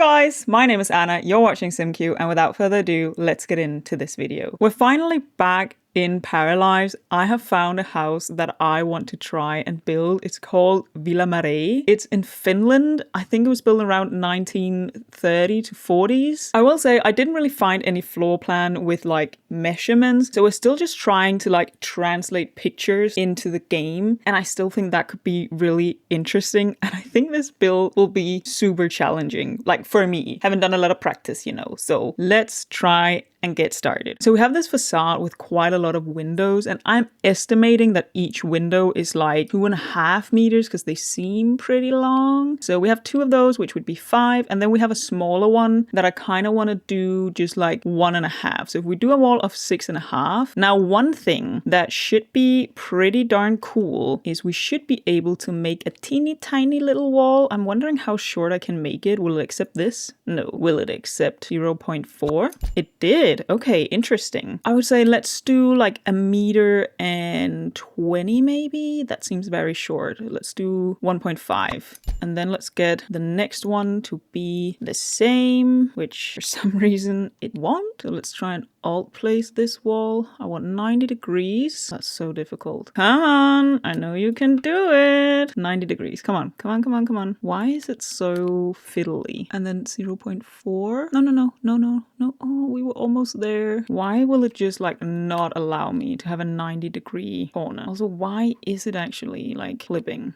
guys, my name is Anna, you're watching SimQ, and without further ado, let's get into this video. We're finally back in Paralives. I have found a house that I want to try and build. It's called Villa Mairea. It's in Finland. I think it was built around 1930 to 40s. I will say I didn't really find any floor plan with like measurements. So we're still just trying to like translate pictures into the game. And I still think that could be really interesting. And I think this build will be super challenging. Like for me, haven't done a lot of practice, you know. So let's try and get started. So we have this facade with quite a lot of windows, and I'm estimating that each window is like 2.5 meters because they seem pretty long. So we have 2 of those, which would be 5, and then we have a smaller one that I kind of want to do just like 1.5. So if we do a wall of 6.5, now one thing that should be pretty darn cool is we should be able to make a teeny tiny little wall. I'm wondering how short I can make it. Will it accept this? No. Will it accept 0.4? It did. Okay, interesting. I would say let's do like 1.20 meters maybe. That seems very short. Let's do 1.5. And then let's get the next one to be the same, which for some reason it won't. So let's try and alt place this wall. I want 90 degrees. That's so difficult. Come on. I know you can do it. 90 degrees. Come on. Come on, come on, come on. Why is it so fiddly? And then 0.4. No. Oh, we were almost there. Why will it just like not allow me to have a 90-degree corner? Also, why is it actually like flipping?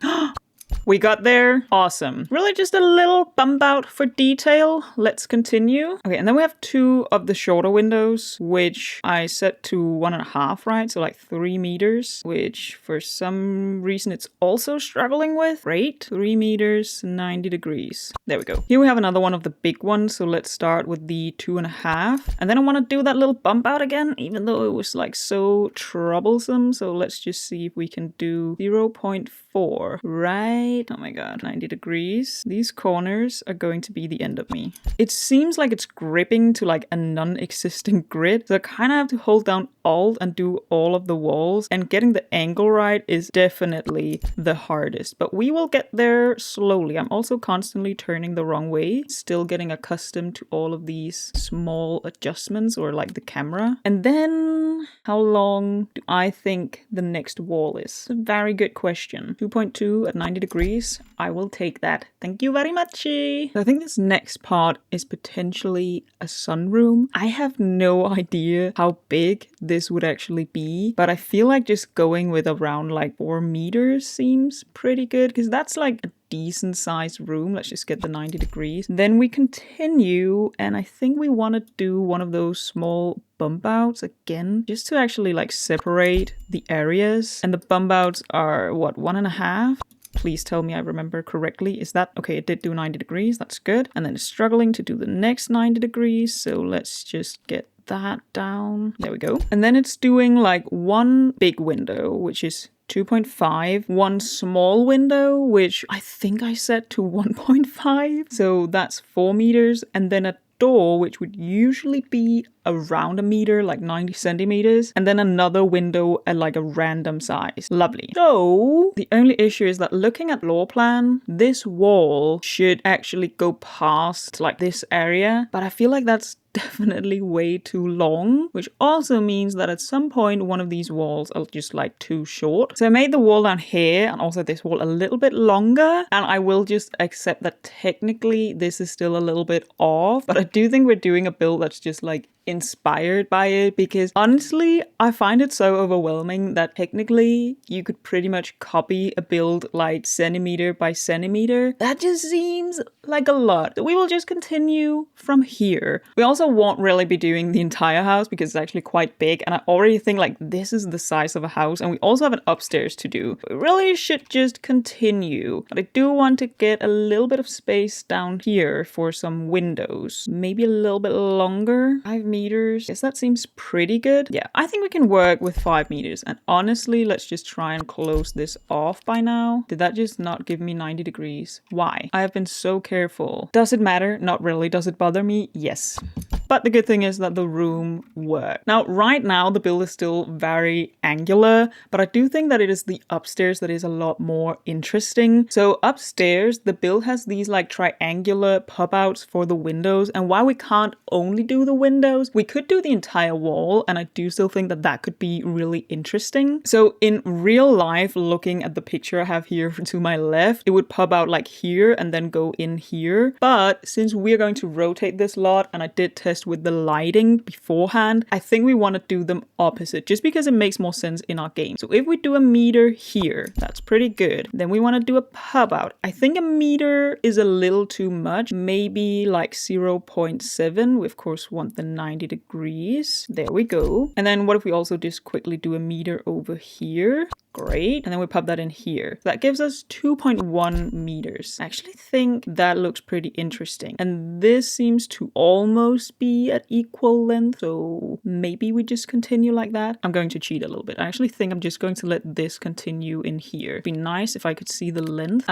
We got there. Awesome. Really just a little bump out for detail. Let's continue. Okay, and then we have 2 of the shorter windows, which I set to 1.5, right? So like 3 meters, which for some reason it's also struggling with. Great. 3 meters, 90 degrees. There we go. Here we have another one of the big ones. So let's start with the 2.5. And then I want to do that little bump out again, even though it was like so troublesome. So let's just see if we can do 0.4, right? Oh my god, 90 degrees. These corners are going to be the end of me. It seems like it's gripping to like a non-existent grid. So I kind of have to hold down Alt and do all of the walls. And getting the angle right is definitely the hardest. But we will get there slowly. I'm also constantly turning the wrong way. Still getting accustomed to all of these small adjustments or like the camera. And then how long do I think the next wall is? A very good question. 2.2 at 90 degrees. I will take that. Thank you very much. So I think this next part is potentially a sunroom. I have no idea how big this would actually be, but I feel like just going with around like 4 meters seems pretty good because that's like a decent sized room. Let's just get the 90 degrees. Then we continue, and I think we want to do one of those small bump outs again, just to actually like separate the areas. And the bump outs are what, 1.5? Please tell me I remember correctly. Is that okay? It did do 90 degrees. That's good. And then it's struggling to do the next 90 degrees. So let's just get that down. There we go. And then it's doing like 1 big window, which is 2.5, 1 small window, which I think I set to 1.5. So that's 4 meters. And then a door, which would usually be around 1 meter, like 90 centimeters, and then another window at like a random size. Lovely. So the only issue is that looking at floor plan, this wall should actually go past like this area, but I feel like that's definitely way too long, which also means that at some point one of these walls are just like too short. So I made the wall down here and also this wall a little bit longer, and I will just accept that technically this is still a little bit off, but I do think we're doing a build that's just like inspired by it, because honestly I find it so overwhelming that technically you could pretty much copy a build like centimeter by centimeter. That just seems like a lot. So we will just continue from here. We also won't really be doing the entire house because it's actually quite big, and I already think like this is the size of a house, and we also have an upstairs to do. We really should just continue, but I do want to get a little bit of space down here for some windows, maybe a little bit longer. 5 meters. Yes, that seems pretty good. Yeah, I think we can work with 5 meters. And honestly, let's just try and close this off by now. Did that just not give me 90 degrees? Why? I have been so careful. Does it matter? Not really. Does it bother me? Yes. But the good thing is that the room worked. Now, right now, the build is still very angular, but I do think that it is the upstairs that is a lot more interesting. So upstairs, the build has these like triangular pop outs for the windows. And while we can't only do the windows, we could do the entire wall. And I do still think that that could be really interesting. So in real life, looking at the picture I have here to my left, it would pop out like here and then go in here. But since we're going to rotate this lot, and I did test with the lighting beforehand, I think we want to do them opposite just because it makes more sense in our game. So if we do a meter here, that's pretty good. Then we want to do a pop out. I think a meter is a little too much, maybe like 0.7. We of course want the 90 degrees. There we go. And then what if we also just quickly do a meter over here? Great. And then we pop that in here. That gives us 2.1 meters. I actually think that looks pretty interesting. And this seems to almost be at equal length. So maybe we just continue like that. I'm going to cheat a little bit. I actually think I'm just going to let this continue in here. It'd be nice if I could see the length.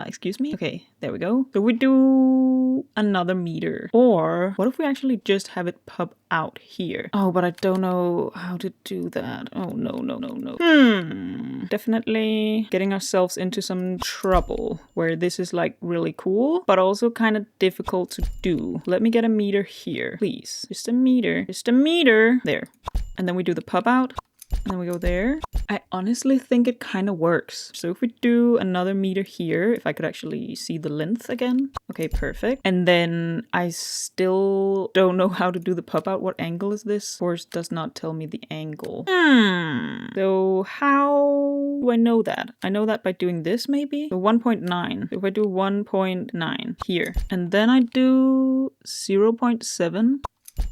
Excuse me. Okay, there we go. So we do another meter. Or what if we actually just have it pop out here? Oh, but I don't know how to do that. Oh, no. Definitely getting ourselves into some trouble where this is like really cool, but also kind of difficult to do. Let me get a meter here, please. Just a meter. Just a meter. There. And then we do the pop out. And then we go there. I honestly think it kind of works. So if we do another meter here, if I could actually see the length again. Okay, perfect. And then I still don't know how to do the pop out. What angle is this? Of course, does not tell me the angle. So how do I know that? I know that by doing this maybe. So 1.9. If I do 1.9 here, and then I do 0.7.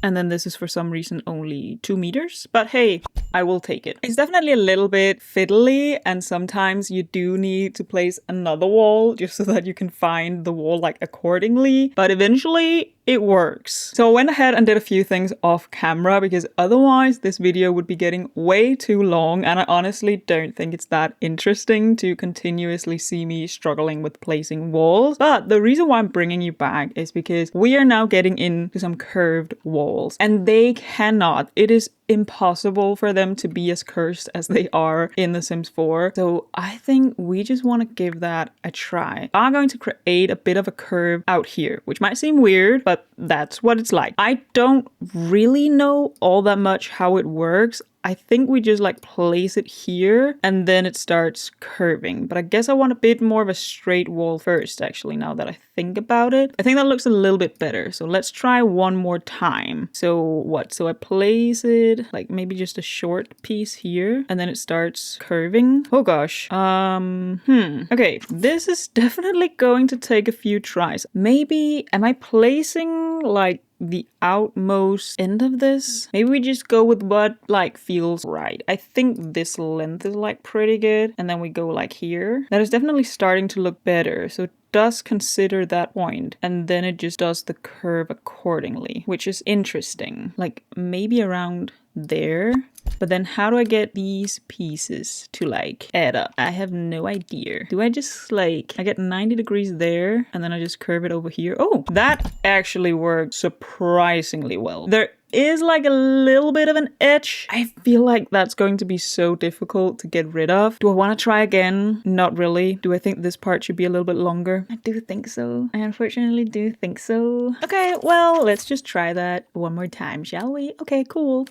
And then this is for some reason only 2 meters. But hey, I will take it. It's definitely a little bit fiddly, and sometimes you do need to place another wall just so that you can find the wall like accordingly. But eventually it works. So I went ahead and did a few things off camera because otherwise this video would be getting way too long, and I honestly don't think it's that interesting to continuously see me struggling with placing walls. But the reason why I'm bringing you back is because we are now getting into some curved walls, and they cannot. It is impossible for them to be as cursed as they are in The Sims 4. So I think we just want to give that a try. I'm going to create a bit of a curve out here, which might seem weird, but that's what it's like. I don't really know all that much how it works. I think we just like place it here and then it starts curving. But I guess I want a bit more of a straight wall first, actually, now that I think about it. I think that looks a little bit better. So let's try one more time. So what? So I place it like maybe just a short piece here and then it starts curving. Oh gosh. Okay, this is definitely going to take a few tries. Maybe, am I placing like the outmost end of this? Maybe we just go with what like feels right. I think this length is like pretty good, and then we go like here. That is definitely starting to look better. So it does consider that point, and then it just does the curve accordingly, which is interesting. Like maybe around there. But then how do I get these pieces to like add up? I have no idea. Do I just like, I get 90 degrees there and then I just curve it over here? Oh, that actually worked surprisingly well. There is like a little bit of an edge. I feel like that's going to be so difficult to get rid of. Do I want to try again? Not really. Do I think this part should be a little bit longer? I do think so. I unfortunately do think so. Okay, well, let's just try that one more time, shall we? Okay, cool.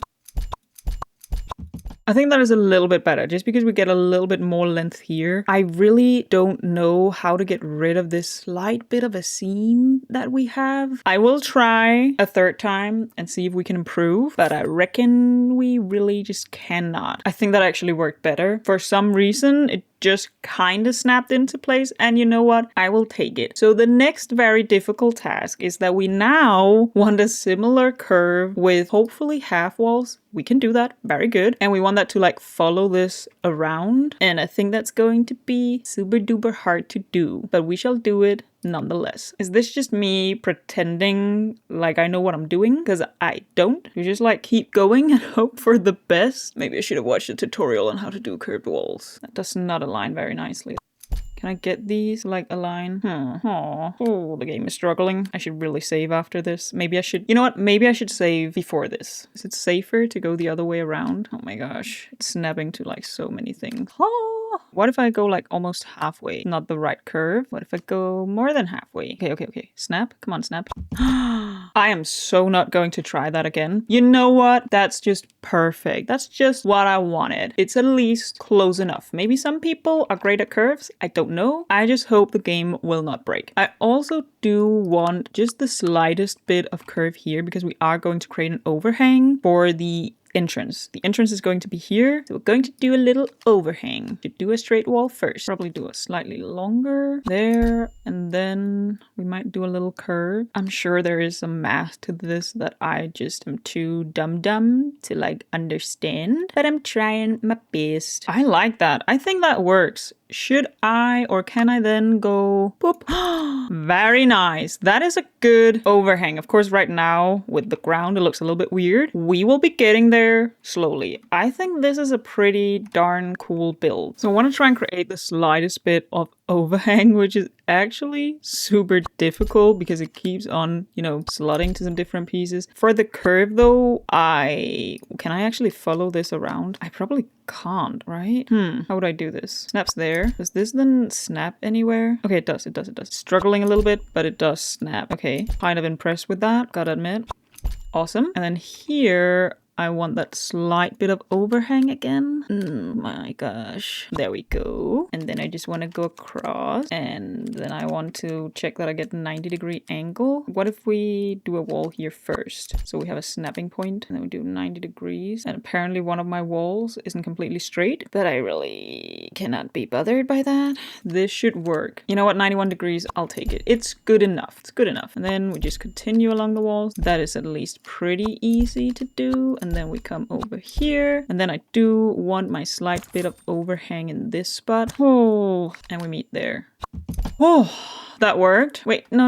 I think that is a little bit better just because we get a little bit more length here. I really don't know how to get rid of this slight bit of a seam that we have. I will try a third time and see if we can improve, but I reckon we really just cannot. I think that actually worked better. For some reason, it just kind of snapped into place, and you know what? I will take it. So the next very difficult task is that we now want a similar curve with hopefully half walls. We can do that. Very good. And we want that to like follow this around. And I think that's going to be super duper hard to do, but we shall do it nonetheless. Is this just me pretending like I know what I'm doing? Because I don't. You just like keep going and hope for the best. Maybe I should have watched a tutorial on how to do curved walls. That does not align very nicely. Can I get these like align? Oh, the game is struggling. I should really save after this. Maybe I should, you know what? Maybe I should save before this. Is it safer to go the other way around? Oh my gosh. It's snapping to like so many things. What if I go like almost halfway? Not the right curve. What if I go more than halfway? Okay. Snap. Come on, snap. I am so not going to try that again. You know what? That's just perfect. That's just what I wanted. It's at least close enough. Maybe some people are great at curves. I don't know. I just hope the game will not break. I also do want just the slightest bit of curve here because we are going to create an overhang for the entrance. The entrance is going to be here. So we're going to do a little overhang. To do a straight wall first. Probably do a slightly longer there. And then we might do a little curve. I'm sure there is some math to this that I just am too dumb to like understand. But I'm trying my best. I like that. I think that works. Should I or can I then go boop? Very nice. That is a good overhang. Of course, right now with the ground, it looks a little bit weird. We will be getting there slowly. I think this is a pretty darn cool build. So I want to try and create the slightest bit of overhang, which is actually super difficult because it keeps on, you know, slotting to some different pieces. For the curve though, can I actually follow this around? I probably can't, right? How would I do this? Snaps there. Does this then snap anywhere? Okay, it does. Struggling a little bit, but it does snap. Okay, kind of impressed with that, gotta admit. Awesome. And then here, I want that slight bit of overhang again. My gosh. There we go. And then I just want to go across. And then I want to check that I get 90-degree angle. What if we do a wall here first? So we have a snapping point and then we do 90 degrees. And apparently one of my walls isn't completely straight, but I really cannot be bothered by that. This should work. You know what? 91 degrees, I'll take it. It's good enough. It's good enough. And then we just continue along the walls. That is at least pretty easy to do. And then we come over here. And then I do want my slight bit of overhang in this spot. Oh, and we meet there. Oh, that worked. Wait, no.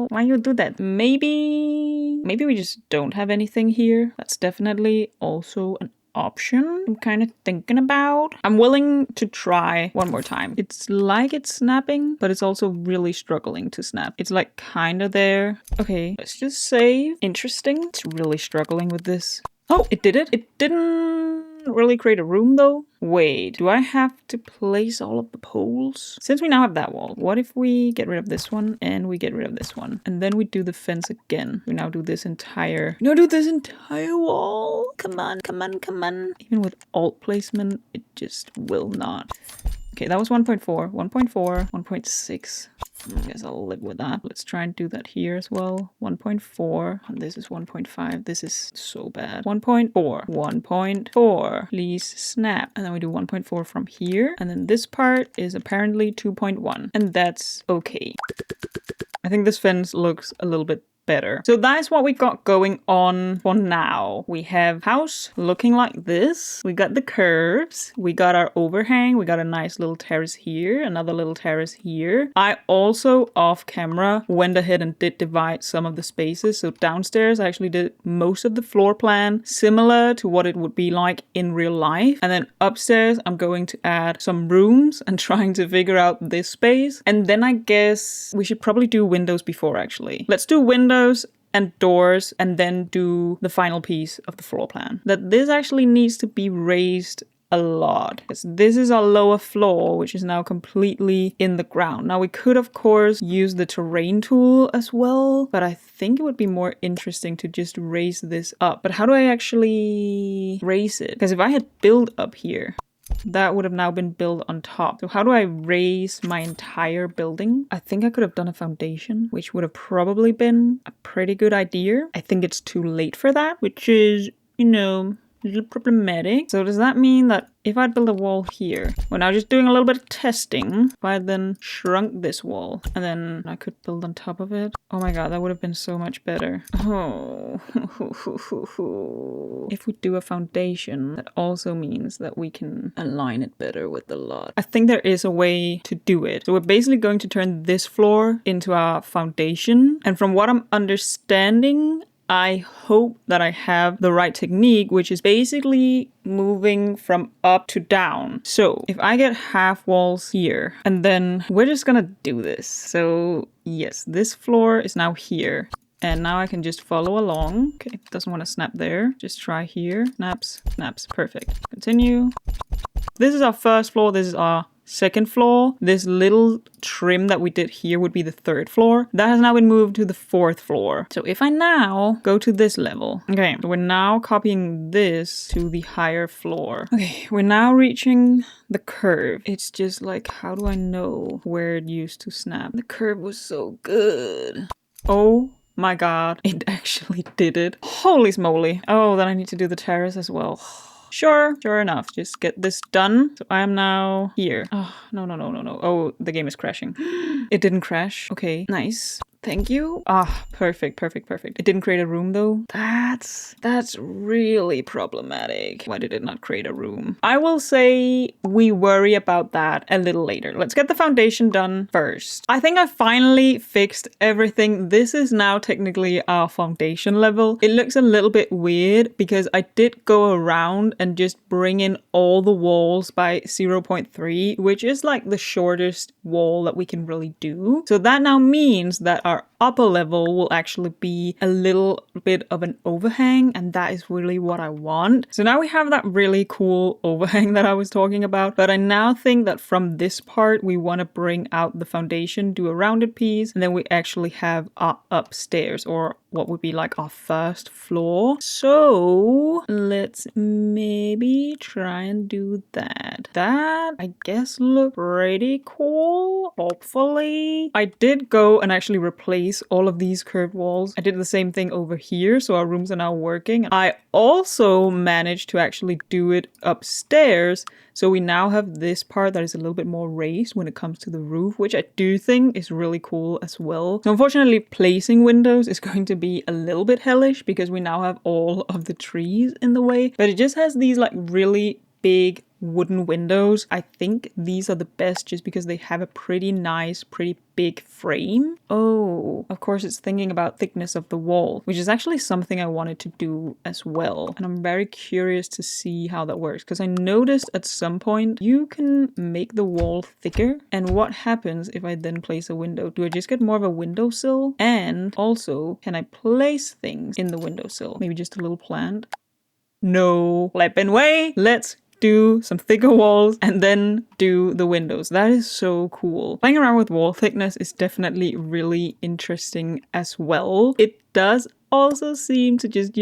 Why you do that? Maybe we just don't have anything here. That's definitely also an option I'm kind of thinking about. I'm willing to try one more time. It's like it's snapping, but it's also really struggling to snap. It's like kind of there. Okay, let's just save. Interesting. It's really struggling with this. Oh, it did it. It didn't really create a room though. Wait, do I have to place all of the poles? Since we now have that wall, what if we get rid of this one and we get rid of this one? And then we do the fence again. We now do this entire wall. Come on. Even with alt placement, it just will not. Okay, that was 1.4, 1.4, 1.6. I guess I'll live with that. Let's try and do that here as well. 1.4. This is 1.5. This is so bad. 1.4. 1.4. Please snap. And then we do 1.4 from here. And then this part is apparently 2.1. And that's okay. I think this fence looks a little bit better. So that's what we got going on for now. We have house looking like this. We got the curves. We got our overhang. We got a nice little terrace here. Another little terrace here. I also off camera went ahead and did divide some of the spaces. So downstairs I actually did most of the floor plan similar to what it would be like in real life. And then upstairs I'm going to add some rooms and trying to figure out this space. And then I guess we should probably do windows before actually. Let's do windows and doors and then do the final piece of the floor plan. That this actually needs to be raised a lot. This is our lower floor, which is now completely in the ground. Now we could of course use the terrain tool as well, but I think it would be more interesting to just raise this up. But how do I actually raise it? Because if I had build up here, that would have now been built on top. So how do I raise my entire building? I think I could have done a foundation, which would have probably been a pretty good idea. I think it's too late for that, which is, you know, a little problematic. So does that mean that if I'd build a wall here, we're now just doing a little bit of testing, if I then shrunk this wall and then I could build on top of it? Oh my god, that would have been so much better. Oh. If we do a foundation, that also means that we can align it better with the lot. I think there is a way to do it. So we're basically going to turn this floor into our foundation. And from what I'm understanding, I hope that I have the right technique, which is basically moving from up to down. So if I get half walls here, and then we're just gonna do this. So yes, this floor is now here. And now I can just follow along. Okay, doesn't want to snap there. Just try here. Snaps, snaps, perfect. Continue. This is our first floor. This is our second floor. This little trim that we did here would be the third floor. That has now been moved to the fourth floor. So if I now go to this level, okay, so we're now copying this to the higher floor. Okay, we're now reaching the curve. It's just like, how do I know where it used to snap? The curve was so good. Oh my god, it actually did it. Holy smoly. Oh, then I need to do the terrace as well. Sure enough. Just get this done. So I am now here. Oh, no. Oh, the game is crashing. It didn't crash. Okay, nice. Thank you. Ah, perfect. It didn't create a room though. That's really problematic. Why did it not create a room? I will say we worry about that a little later. Let's get the foundation done first. I think I finally fixed everything. This is now technically our foundation level. It looks a little bit weird because I did go around and just bring in all the walls by 0.3, which is like the shortest wall that we can really do. So that now means that our upper level will actually be a little bit of an overhang, and that is really what I want. So now we have that really cool overhang that I was talking about, but I now think that from this part we want to bring out the foundation, do a rounded piece, and then we actually have our upstairs, or what would be like our first floor. So let's maybe try and do that. That I guess look pretty cool. Hopefully. I did go and actually replace all of these curved walls. I did the same thing over here, so our rooms are now working. I also managed to actually do it upstairs, so we now have this part that is a little bit more raised when it comes to the roof, which I do think is really cool as well. So unfortunately, placing windows is going to be a little bit hellish because we now have all of the trees in the way, but it just has these like really big wooden windows. I think these are the best just because they have a pretty nice, pretty big frame. Oh, of course it's thinking about thickness of the wall, which is actually something I wanted to do as well. And I'm very curious to see how that works because I noticed at some point you can make the wall thicker. And what happens if I then place a window? Do I just get more of a windowsill? And also, can I place things in the windowsill? Maybe just a little plant? No. Flippin' way. Let's do some thicker walls and then do the windows. That is so cool. Playing around with wall thickness is definitely really interesting as well. It does also seem to just,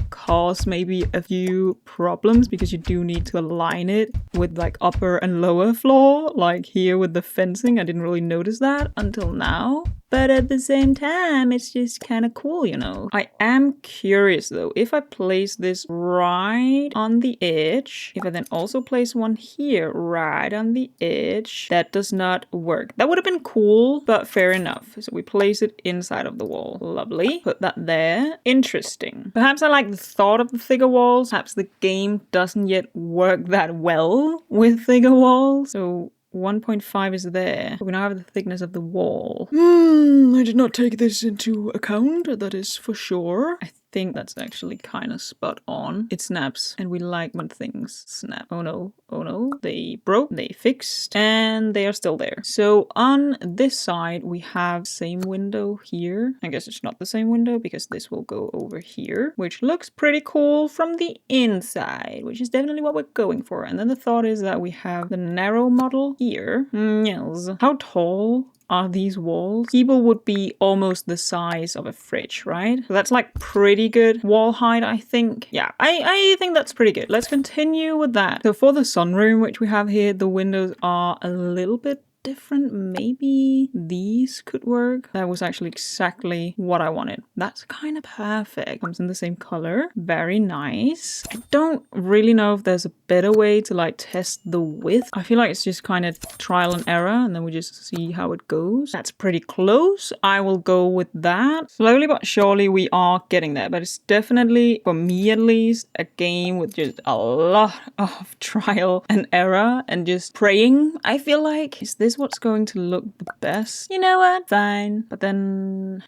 cause maybe a few problems because you do need to align it with like upper and lower floor, like here with the fencing. I didn't really notice that until now. But at the same time, it's just kind of cool, I am curious though, if I place this right on the edge, if I then also place one here right on the edge, that does not work. That would have been cool, but fair enough. So we place it inside of the wall. Lovely. Put that there. Interesting. Perhaps I like the thought of the thicker walls. Perhaps the game doesn't yet work that well with thicker walls. So 1.5 is there. We now have the thickness of the wall. I did not take this into account, that is for sure. I think that's actually kind of spot on. It snaps, and we like when things snap. Oh no, they broke, they fixed, and they are still there. So on this side, we have same window here. I guess it's not the same window because this will go over here, which looks pretty cool from the inside, which is definitely what we're going for. And then the thought is that we have the narrow model here. Yes. How tall are these walls? People would be almost the size of a fridge, right? So that's like pretty good wall height, I think. Yeah, I think that's pretty good. Let's continue with that. So for the sunroom, which we have here, the windows are a little bit different. Maybe these could work. That was actually exactly what I wanted. That's kind of perfect. Comes in the same color. Very nice. I don't really know if there's a better way to like test the width. I feel like it's just kind of trial and error and then we just see how it goes. That's pretty close. I will go with that. Slowly but surely we are getting there, but it's definitely, for me at least, a game with just a lot of trial and error and just praying. I feel like, is this this what's going to look the best? You know what? Fine. But then,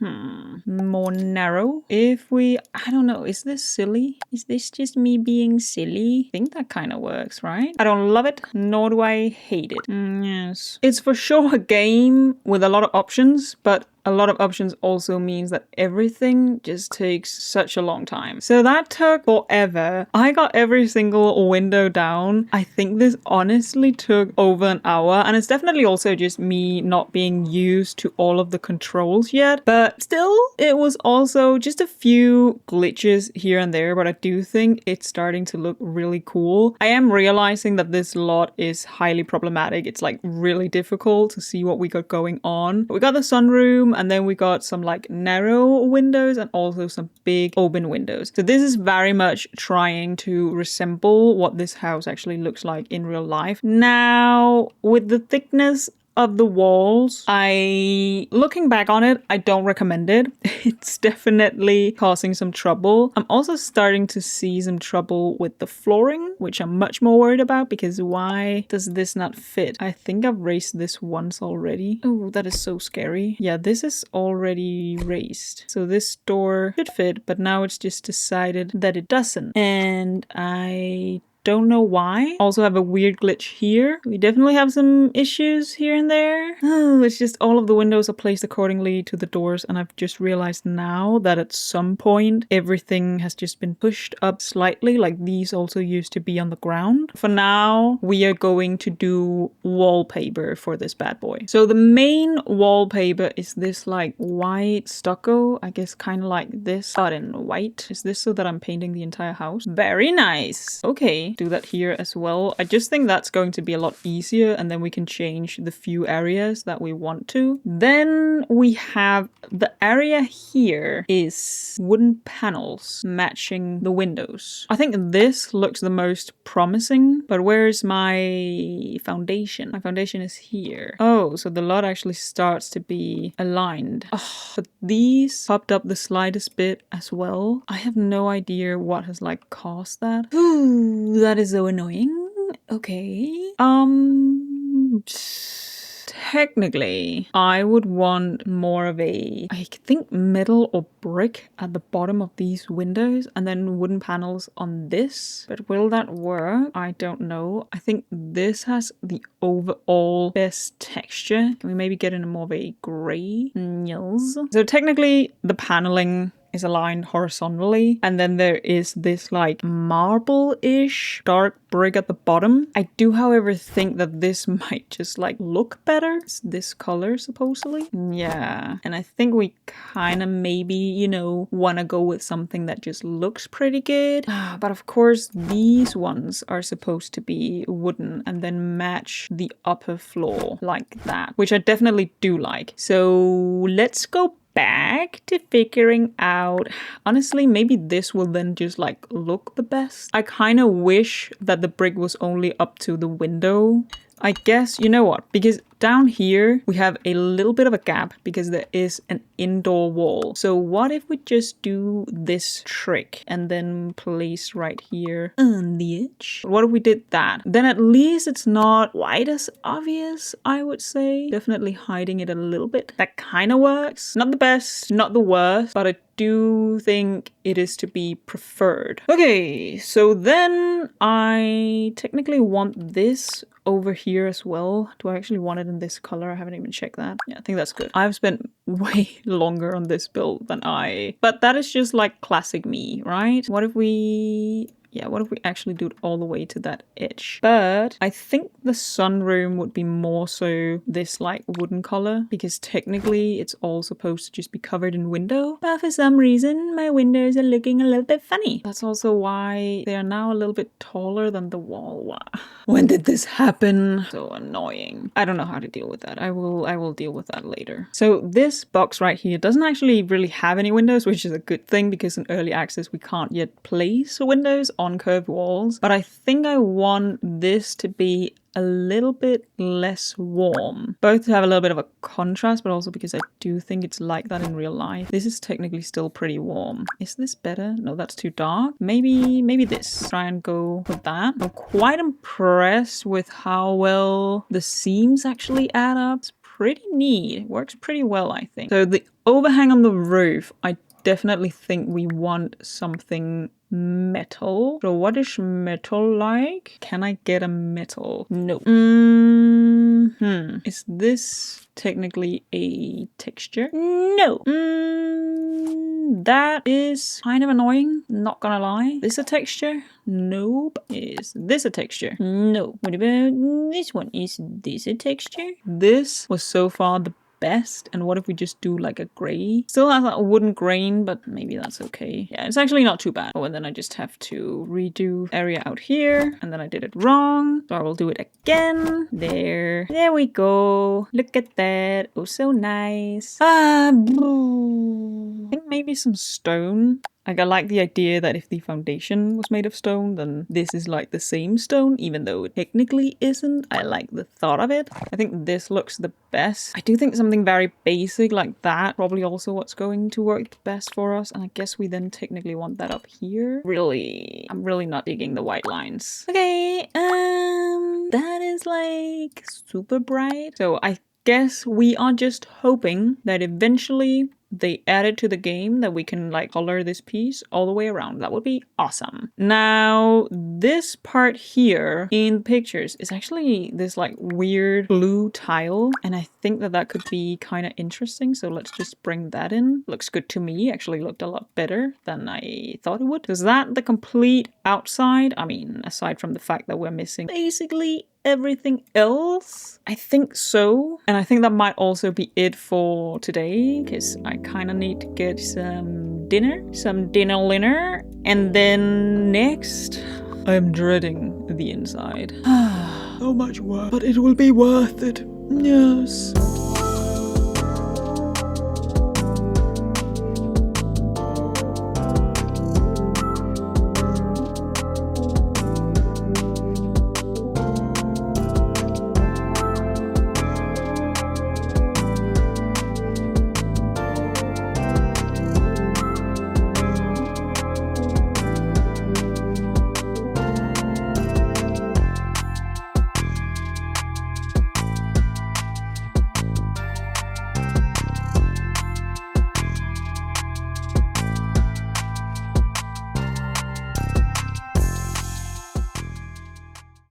more narrow. If we, I don't know, is this silly? Is this just me being silly? I think that kind of works, right? I don't love it, nor do I hate it. Yes. It's for sure a game with a lot of options, but a lot of options also means that everything just takes such a long time. So that took forever. I got every single window down. I think this honestly took over an hour, and it's definitely also just me not being used to all of the controls yet. But still, it was also just a few glitches here and there, but I do think it's starting to look really cool. I am realizing that this lot is highly problematic. It's like really difficult to see what we got going on. But we got the sunroom, and then we got some like narrow windows and also some big open windows. So this is very much trying to resemble what this house actually looks like in real life. Now, with the thickness of the walls, looking back on it, I don't recommend it. It's definitely causing some trouble. I'm also starting to see some trouble with the flooring, which I'm much more worried about, because why does this not fit? I think I've raised this once already. Oh, that is so scary. Yeah, this is already raised. So this door should fit, but now it's just decided that it doesn't. And I don't know why. Also have a weird glitch here. We definitely have some issues here and there. Oh, it's just all of the windows are placed accordingly to the doors, and I've just realized now that at some point everything has just been pushed up slightly, like these also used to be on the ground. For now, we are going to do wallpaper for this bad boy. So the main wallpaper is this like white stucco, I guess kind of like this, but in white. Is this so that I'm painting the entire house? Very nice. Okay. Do that here as well. I just think that's going to be a lot easier, and then we can change the few areas that we want to. Then we have the area here is wooden panels matching the windows. I think this looks the most promising, but where's my foundation? My foundation is here. Oh, so the lot actually starts to be aligned. Oh, but these popped up the slightest bit as well. I have no idea what has like caused that. Ooh, that is so annoying. Okay. Technically, I would want more of a, I think, metal or brick at the bottom of these windows, and then wooden panels on this. But will that work? I don't know. I think this has the overall best texture. Can we maybe get in more of a gray? Yes. So technically, the paneling is aligned horizontally, and then there is this like marble-ish dark brick at the bottom. I do, however, think that this might just like look better. It's this color supposedly. Yeah, and I think we kind of maybe, you know, want to go with something that just looks pretty good. But of course, these ones are supposed to be wooden and then match the upper floor like that, which I definitely do like. So let's go back to figuring out, honestly, maybe this will then just like look the best. I kind of wish that the brick was only up to the window. I guess, you know what, because down here we have a little bit of a gap because there is an indoor wall. So what if we just do this trick and then place right here on the edge? What if we did that? Then at least it's not quite as obvious, I would say. Definitely hiding it a little bit. That kind of works. Not the best, not the worst, but I do think it is to be preferred. Okay, so then I technically want this over here as well. Do I actually want it in this color? I haven't even checked that. Yeah, I think that's good. I've spent way longer on this build than but that is just like classic me, right? What if we actually do it all the way to that edge? But I think the sunroom would be more so this like wooden color, because technically it's all supposed to just be covered in window. But for some reason, my windows are looking a little bit funny. That's also why they are now a little bit taller than the wall. Wow. When did this happen? So annoying. I don't know how to deal with that. I will deal with that later. So this box right here doesn't actually really have any windows, which is a good thing, because in early access we can't yet place windows on curved walls, but I think I want this to be a little bit less warm. Both to have a little bit of a contrast, but also because I do think it's like that in real life. This is technically still pretty warm. Is this better? No, that's too dark. Maybe this. Try and go with that. I'm quite impressed with how well the seams actually add up. It's pretty neat. It works pretty well, I think. So the overhang on the roof, I definitely think we want something metal. So what is metal like? Can I get a metal? No. Is this technically a texture? No. That is kind of annoying, not gonna lie. This a texture? Nope. Is this a texture? No. What about this one? Is this a texture? This was so far the best. And what if we just do like a gray? Still has that wooden grain, but maybe that's okay. Yeah, it's actually not too bad. Oh, and then I just have to redo area out here, and then I did it wrong, so I will do it again. There we go. Look at that. Oh, so nice. I think maybe some stone. Like, I like the idea that if the foundation was made of stone, then this is like the same stone, even though it technically isn't. I like the thought of it. I think this looks the best. I do think something very basic like that probably also what's going to work best for us. And I guess we then technically want that up here. Really, I'm really not digging the white lines. Okay, that is like super bright. So I guess we are just hoping that eventually they added to the game that we can like color this piece all the way around. That would be awesome. Now, this part here in pictures is actually this like weird blue tile. And I think that that could be kind of interesting. So let's just bring that in. Looks good to me. Actually looked a lot better than I thought it would. Is that the complete outside? I mean, aside from the fact that we're missing basically everything else? I think so. And I think that might also be it for today, because I kind of need to get some dinner. And then next, I'm dreading the inside. So much work, but it will be worth it. Yes.